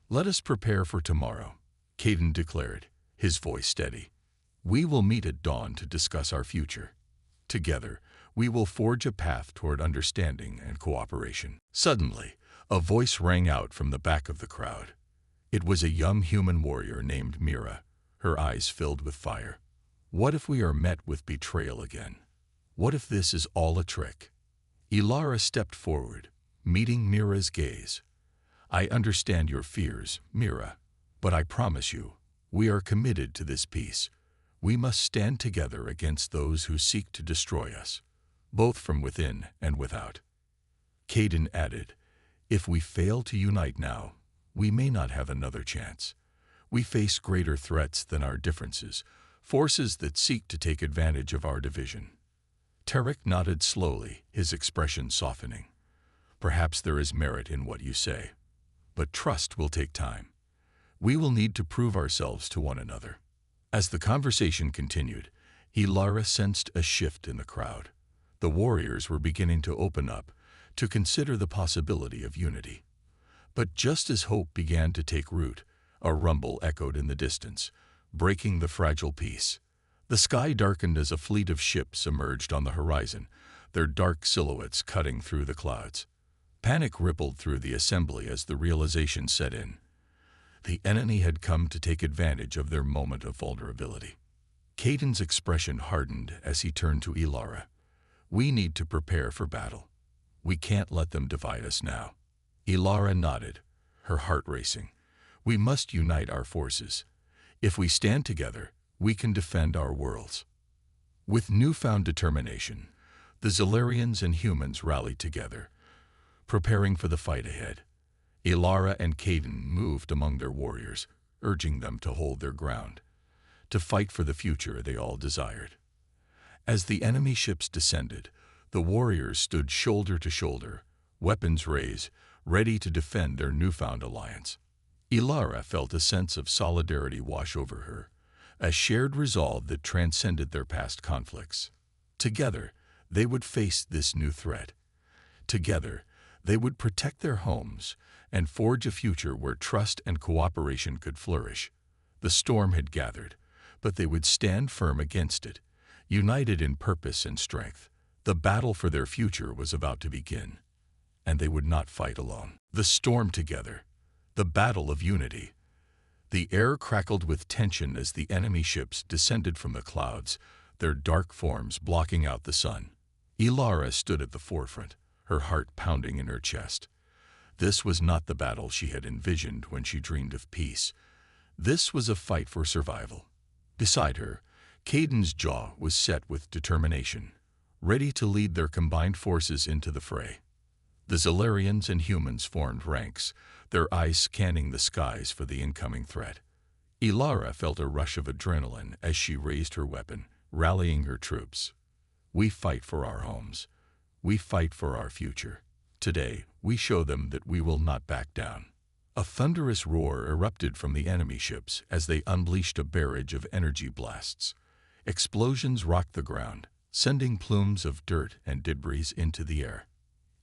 "Let us prepare for tomorrow," Caden declared, his voice steady. "We will meet at dawn to discuss our future. Together, we will forge a path toward understanding and cooperation." Suddenly, a voice rang out from the back of the crowd. It was a young human warrior named Mira, her eyes filled with fire. "What if we are met with betrayal again? What if this is all a trick?" Ilara stepped forward, meeting Mira's gaze. "I understand your fears, Mira, but I promise you, we are committed to this peace. We must stand together against those who seek to destroy us, both from within and without." Caden added, "If we fail to unite now, we may not have another chance. We face greater threats than our differences, forces that seek to take advantage of our division." Tarek nodded slowly, his expression softening. "Perhaps there is merit in what you say, but trust will take time. We will need to prove ourselves to one another." As the conversation continued, Ilara sensed a shift in the crowd. The warriors were beginning to open up, to consider the possibility of unity. But just as hope began to take root, a rumble echoed in the distance, breaking the fragile peace. The sky darkened as a fleet of ships emerged on the horizon, their dark silhouettes cutting through the clouds. Panic rippled through the assembly as the realization set in. The enemy had come to take advantage of their moment of vulnerability. Caden's expression hardened as he turned to Ilara. "We need to prepare for battle. We can't let them divide us now." Ilara nodded, her heart racing. "We must unite our forces. If we stand together, we can defend our worlds." With newfound determination, the Zilarians and humans rallied together, preparing for the fight ahead. Ilara and Caden moved among their warriors, urging them to hold their ground, to fight for the future they all desired. As the enemy ships descended, the warriors stood shoulder to shoulder, weapons raised, ready to defend their newfound alliance. Ilara felt a sense of solidarity wash over her, a shared resolve that transcended their past conflicts. Together, they would face this new threat. Together, they would protect their homes and forge a future where trust and cooperation could flourish. The storm had gathered, but they would stand firm against it, united in purpose and strength. The battle for their future was about to begin, and they would not fight alone. The storm together, the battle of unity. The air crackled with tension as the enemy ships descended from the clouds, their dark forms blocking out the sun. Ilara stood at the forefront, her heart pounding in her chest. This was not the battle she had envisioned when she dreamed of peace. This was a fight for survival. Beside her, Caden's jaw was set with determination, ready to lead their combined forces into the fray. The Zilarians and humans formed ranks, their eyes scanning the skies for the incoming threat. Ilara felt a rush of adrenaline as she raised her weapon, rallying her troops. "We fight for our homes. We fight for our future. Today, we show them that we will not back down." A thunderous roar erupted from the enemy ships as they unleashed a barrage of energy blasts. Explosions rocked the ground, sending plumes of dirt and debris into the air.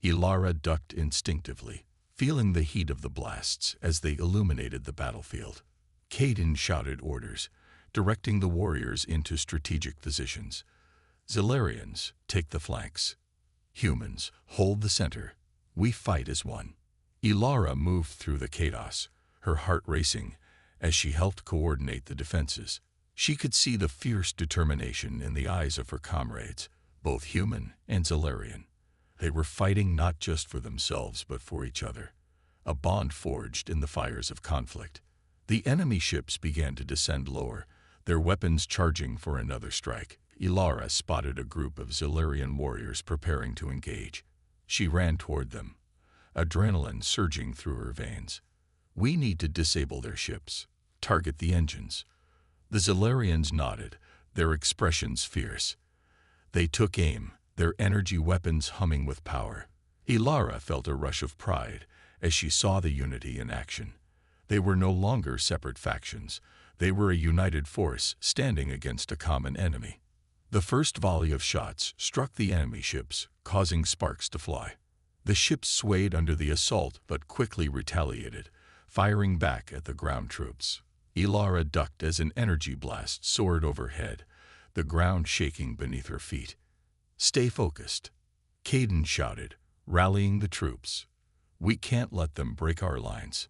Ilara ducked instinctively, feeling the heat of the blasts as they illuminated the battlefield. Caden shouted orders, directing the warriors into strategic positions. "Zilarians, take the flanks. Humans, hold the center. We fight as one." Ilara moved through the chaos, her heart racing as she helped coordinate the defenses. She could see the fierce determination in the eyes of her comrades, both human and Zilarian. They were fighting not just for themselves but for each other, a bond forged in the fires of conflict. The enemy ships began to descend lower, their weapons charging for another strike. Ilara spotted a group of Zilarian warriors preparing to engage. She ran toward them, adrenaline surging through her veins. "We need to disable their ships. Target the engines." The Zilarians nodded, their expressions fierce. They took aim, their energy weapons humming with power. Ilara felt a rush of pride as she saw the unity in action. They were no longer separate factions. They were a united force standing against a common enemy. The first volley of shots struck the enemy ships, causing sparks to fly. The ships swayed under the assault but quickly retaliated, firing back at the ground troops. Ilara ducked as an energy blast soared overhead, the ground shaking beneath her feet. "Stay focused," Caden shouted, rallying the troops. "We can't let them break our lines."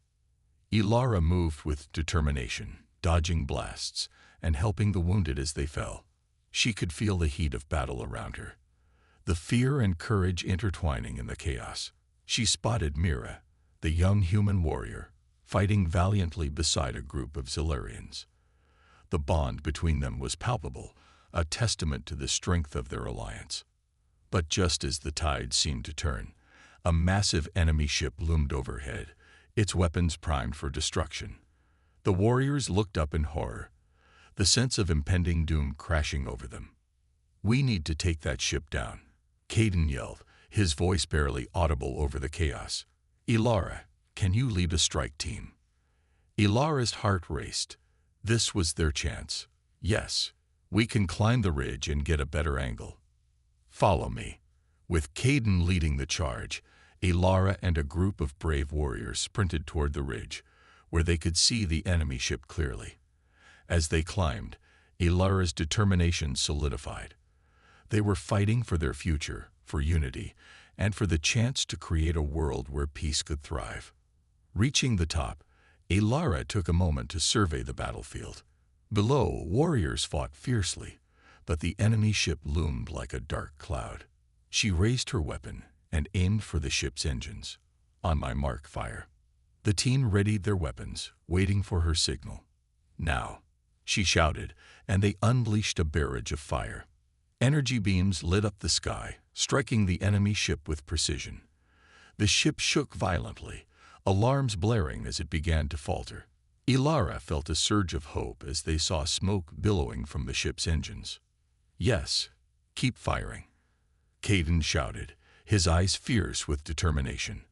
Ilara moved with determination, dodging blasts and helping the wounded as they fell. She could feel the heat of battle around her, the fear and courage intertwining in the chaos. She spotted Mira, the young human warrior, fighting valiantly beside a group of Zilarians. The bond between them was palpable, a testament to the strength of their alliance. But just as the tide seemed to turn, a massive enemy ship loomed overhead, its weapons primed for destruction. The warriors looked up in horror, the sense of impending doom crashing over them. "We need to take that ship down," Caden yelled, his voice barely audible over the chaos. "Ilara, can you lead a strike team?" Ilara's heart raced. This was their chance. "Yes, we can climb the ridge and get a better angle. Follow me." With Caden leading the charge, Ilara and a group of brave warriors sprinted toward the ridge, where they could see the enemy ship clearly. As they climbed, Ilara's determination solidified. They were fighting for their future, for unity, and for the chance to create a world where peace could thrive. Reaching the top, Ilara took a moment to survey the battlefield. Below, warriors fought fiercely, but the enemy ship loomed like a dark cloud. She raised her weapon and aimed for the ship's engines. "On my mark, fire." The team readied their weapons, waiting for her signal. "Now," she shouted, and they unleashed a barrage of fire. Energy beams lit up the sky, striking the enemy ship with precision. The ship shook violently, alarms blaring as it began to falter. Ilara felt a surge of hope as they saw smoke billowing from the ship's engines. "Yes, keep firing," Caden shouted, his eyes fierce with determination.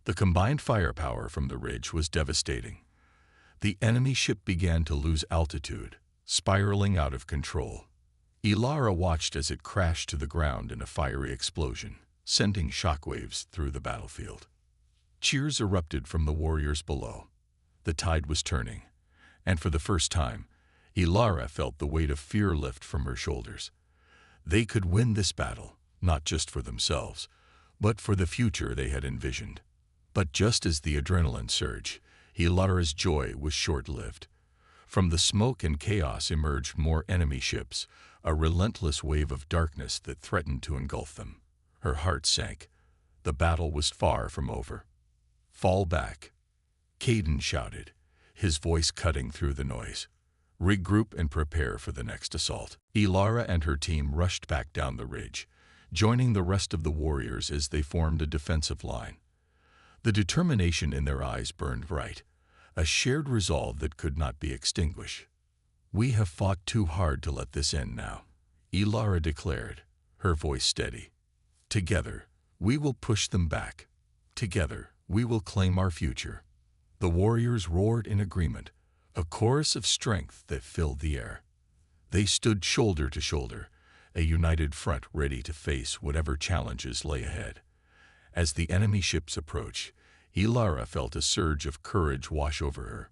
The combined firepower from the ridge was devastating. The enemy ship began to lose altitude, spiraling out of control. Ilara watched as it crashed to the ground in a fiery explosion, sending shockwaves through the battlefield. Cheers erupted from the warriors below. The tide was turning, and for the first time, Ilara felt the weight of fear lift from her shoulders. They could win this battle, not just for themselves, but for the future they had envisioned. But just as the adrenaline surged, Ilara's joy was short-lived. From the smoke and chaos emerged more enemy ships, a relentless wave of darkness that threatened to engulf them. Her heart sank. The battle was far from over. "Fall back," Caden shouted, his voice cutting through the noise. "Regroup and prepare for the next assault." Ilara and her team rushed back down the ridge, joining the rest of the warriors as they formed a defensive line. The determination in their eyes burned bright, a shared resolve that could not be extinguished. "We have fought too hard to let this end now," Ilara declared, her voice steady. "Together, we will push them back. Together, we will claim our future." The warriors roared in agreement, a chorus of strength that filled the air. They stood shoulder to shoulder, a united front ready to face whatever challenges lay ahead. As the enemy ships approached, Ilara felt a surge of courage wash over her.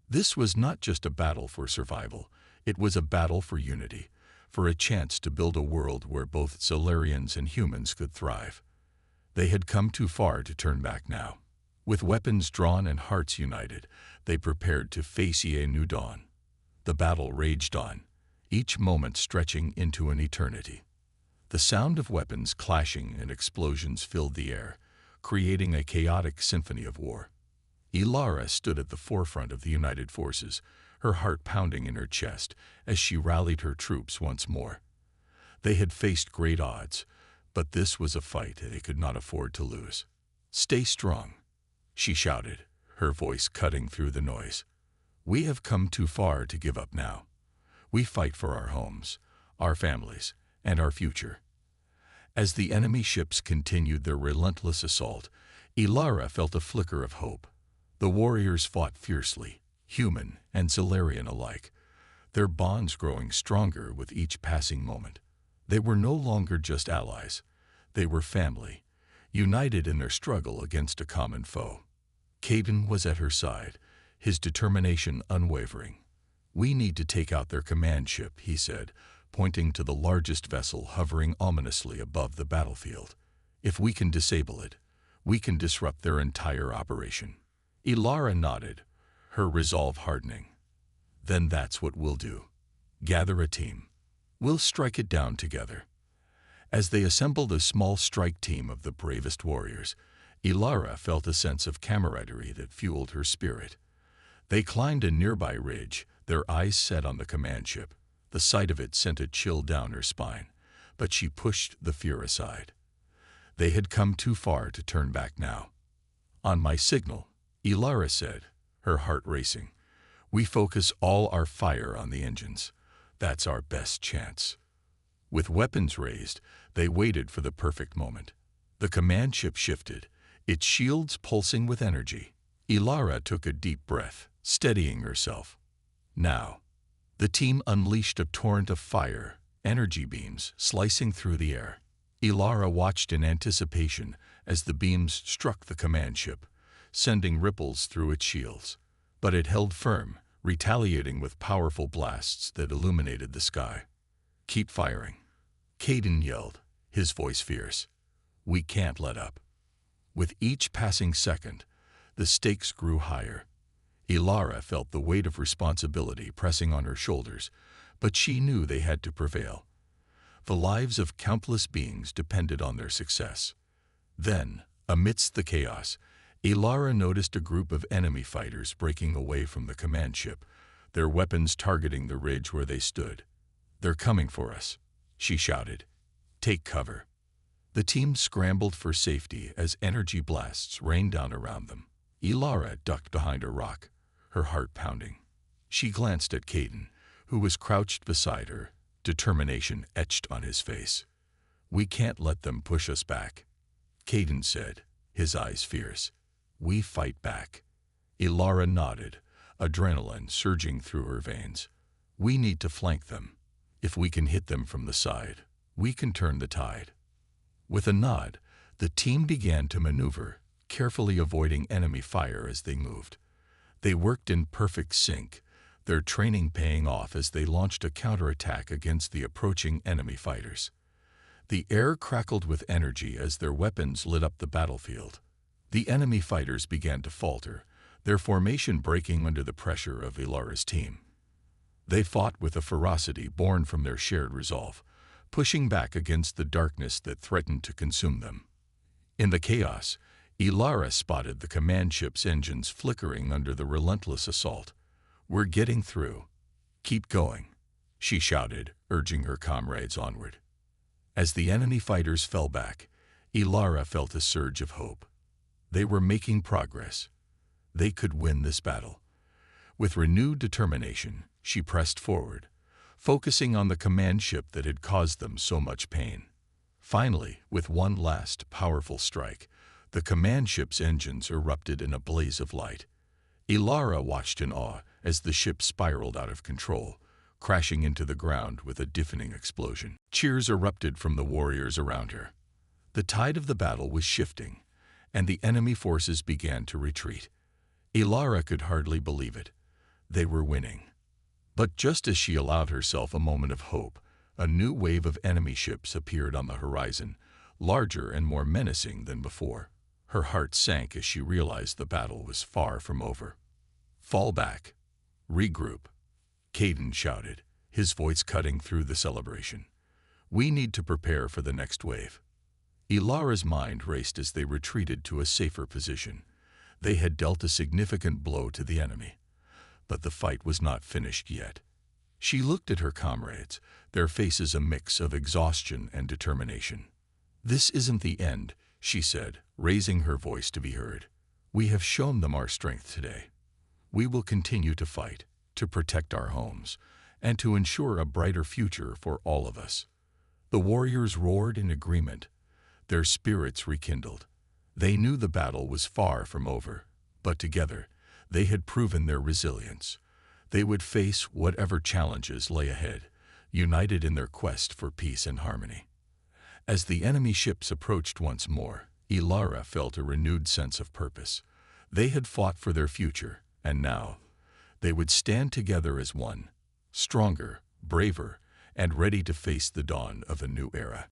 This was not just a battle for survival, it was a battle for unity, for a chance to build a world where both Zilarians and humans could thrive. They had come too far to turn back now. With weapons drawn and hearts united, they prepared to face a new dawn. The battle raged on, each moment stretching into an eternity. The sound of weapons clashing and explosions filled the air, creating a chaotic symphony of war. Ilara stood at the forefront of the united forces, her heart pounding in her chest as she rallied her troops once more. They had faced great odds, but this was a fight they could not afford to lose. "Stay strong," she shouted, her voice cutting through the noise. "We have come too far to give up now. We fight for our homes, our families, and our future." As the enemy ships continued their relentless assault, Ilara felt a flicker of hope. The warriors fought fiercely, human and Solarian alike, their bonds growing stronger with each passing moment. They were no longer just allies. They were family, united in their struggle against a common foe. Caden was at her side, his determination unwavering. "We need to take out their command ship," he said, pointing to the largest vessel hovering ominously above the battlefield. "If we can disable it, we can disrupt their entire operation." Ilara nodded, her resolve hardening. "Then that's what we'll do. Gather a team. We'll strike it down together." As they assembled a small strike team of the bravest warriors, Ilara felt a sense of camaraderie that fueled her spirit. They climbed a nearby ridge, their eyes set on the command ship. The sight of it sent a chill down her spine, but she pushed the fear aside. They had come too far to turn back now. "On my signal," Ilara said, her heart racing, "we focus all our fire on the engines. That's our best chance." With weapons raised, they waited for the perfect moment. The command ship shifted, its shields pulsing with energy. Ilara took a deep breath, steadying herself. Now, the team unleashed a torrent of fire, energy beams slicing through the air. Ilara watched in anticipation as the beams struck the command ship, sending ripples through its shields. But it held firm, retaliating with powerful blasts that illuminated the sky. "Keep firing," Caden yelled, his voice fierce. "We can't let up." With each passing second, the stakes grew higher. Ilara felt the weight of responsibility pressing on her shoulders, but she knew they had to prevail. The lives of countless beings depended on their success. Then, amidst the chaos, Ilara noticed a group of enemy fighters breaking away from the command ship, their weapons targeting the ridge where they stood. "They're coming for us," she shouted. "Take cover." The team scrambled for safety as energy blasts rained down around them. Ilara ducked behind a rock, her heart pounding. She glanced at Caden, who was crouched beside her, determination etched on his face. "We can't let them push us back," Caden said, his eyes fierce. "We fight back." Ilara nodded, adrenaline surging through her veins. "We need to flank them. If we can hit them from the side, we can turn the tide." With a nod, the team began to maneuver, carefully avoiding enemy fire as they moved. They worked in perfect sync, their training paying off as they launched a counterattack against the approaching enemy fighters. The air crackled with energy as their weapons lit up the battlefield. The enemy fighters began to falter, their formation breaking under the pressure of Ilara's team. They fought with a ferocity born from their shared resolve, pushing back against the darkness that threatened to consume them. In the chaos, Ilara spotted the command ship's engines flickering under the relentless assault. "We're getting through. Keep going," she shouted, urging her comrades onward. As the enemy fighters fell back, Ilara felt a surge of hope. They were making progress. They could win this battle. With renewed determination, she pressed forward, focusing on the command ship that had caused them so much pain. Finally, with one last powerful strike, the command ship's engines erupted in a blaze of light. Ilara watched in awe as the ship spiraled out of control, crashing into the ground with a deafening explosion. Cheers erupted from the warriors around her. The tide of the battle was shifting, and the enemy forces began to retreat. Ilara could hardly believe it. They were winning. But just as she allowed herself a moment of hope, a new wave of enemy ships appeared on the horizon, larger and more menacing than before. Her heart sank as she realized the battle was far from over. "Fall back. Regroup," Caden shouted, his voice cutting through the celebration. "We need to prepare for the next wave." Ilara's mind raced as they retreated to a safer position. They had dealt a significant blow to the enemy, but the fight was not finished yet. She looked at her comrades, their faces a mix of exhaustion and determination. "This isn't the end," she said, raising her voice to be heard. "We have shown them our strength today. We will continue to fight, to protect our homes, and to ensure a brighter future for all of us." The warriors roared in agreement, their spirits rekindled. They knew the battle was far from over, but together they had proven their resilience. They would face whatever challenges lay ahead, united in their quest for peace and harmony. As the enemy ships approached once more, Ilara felt a renewed sense of purpose. They had fought for their future, and now they would stand together as one, stronger, braver, and ready to face the dawn of a new era.